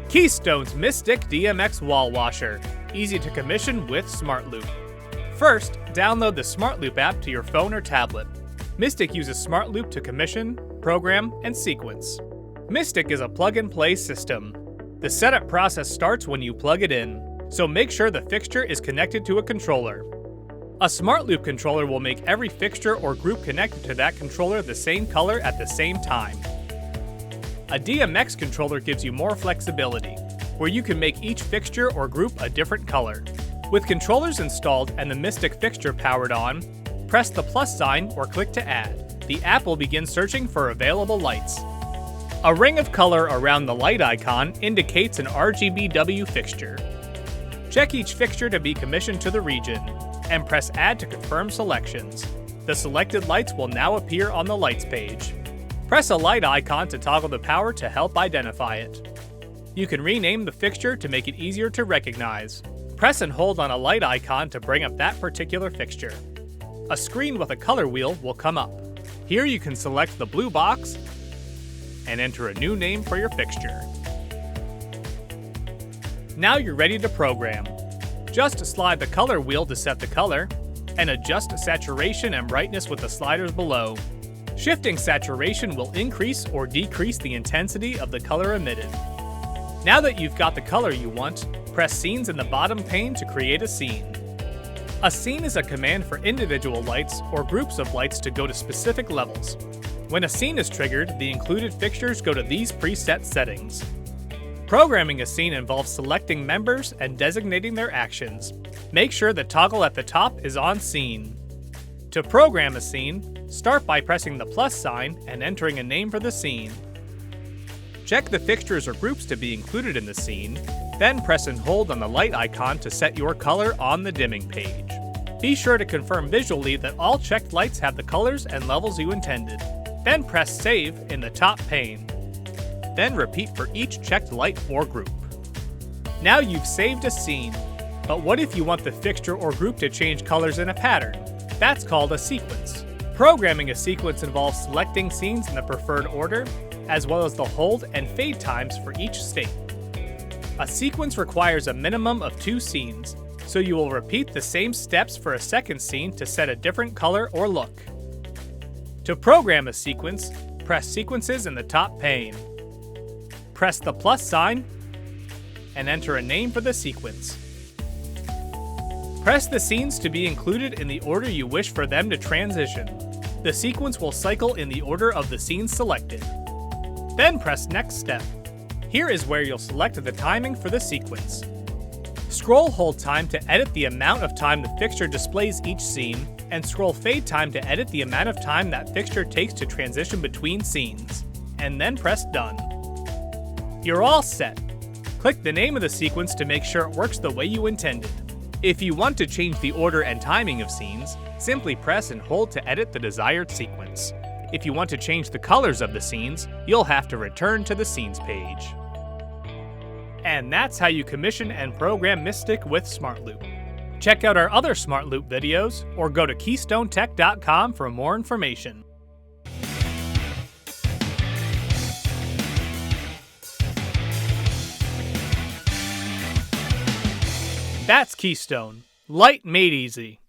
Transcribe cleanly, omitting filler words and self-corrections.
Keystone's Mistik DMX Wall Washer, easy to commission with SmartLoop. First, download the SmartLoop app to your phone or tablet. Mistik uses SmartLoop to commission, program, and sequence. Mistik is a plug-and-play system. The setup process starts when you plug it in, so make sure the fixture is connected to a controller. A SmartLoop controller will make every fixture or group connected to that controller the same color at the same time. A DMX controller gives you more flexibility, where you can make each fixture or group a different color. With controllers installed and the Mistik fixture powered on, press the plus sign or click to add. The app will begin searching for available lights. A ring of color around the light icon indicates an RGBW fixture. Check each fixture to be commissioned to the region, and press Add to confirm selections. The selected lights will now appear on the Lights page. Press a light icon to toggle the power to help identify it. You can rename the fixture to make it easier to recognize. Press and hold on a light icon to bring up that particular fixture. A screen with a color wheel will come up. Here you can select the blue box and enter a new name for your fixture. Now you're ready to program. Just slide the color wheel to set the color, and adjust saturation and brightness with the sliders below. Shifting saturation will increase or decrease the intensity of the color emitted. Now that you've got the color you want, press Scenes in the bottom pane to create a scene. A scene is a command for individual lights or groups of lights to go to specific levels. When a scene is triggered, the included fixtures go to these preset settings. Programming a scene involves selecting members and designating their actions. Make sure the toggle at the top is on Scene. To program a scene, start by pressing the plus sign and entering a name for the scene. Check the fixtures or groups to be included in the scene, then press and hold on the light icon to set your color on the dimming page. Be sure to confirm visually that all checked lights have the colors and levels you intended. Then press Save in the top pane. Then repeat for each checked light or group. Now you've saved a scene. But what if you want the fixture or group to change colors in a pattern? That's called a sequence. Programming a sequence involves selecting scenes in the preferred order, as well as the hold and fade times for each state. A sequence requires a minimum of 2 scenes, so you will repeat the same steps for a second scene to set a different color or look. To program a sequence, press Sequences in the top pane. Press the plus sign and enter a name for the sequence. Press the scenes to be included in the order you wish for them to transition. The sequence will cycle in the order of the scenes selected. Then press Next Step. Here is where you'll select the timing for the sequence. Scroll Hold Time to edit the amount of time the fixture displays each scene, and scroll Fade Time to edit the amount of time that fixture takes to transition between scenes. And then press Done. You're all set. Click the name of the sequence to make sure it works the way you intended. If you want to change the order and timing of scenes, simply press and hold to edit the desired sequence. If you want to change the colors of the scenes, you'll have to return to the Scenes page. And that's how you commission and program Mistik with SmartLoop. Check out our other SmartLoop videos, or go to KeystoneTech.com for more information. That's Keystone. Light made easy.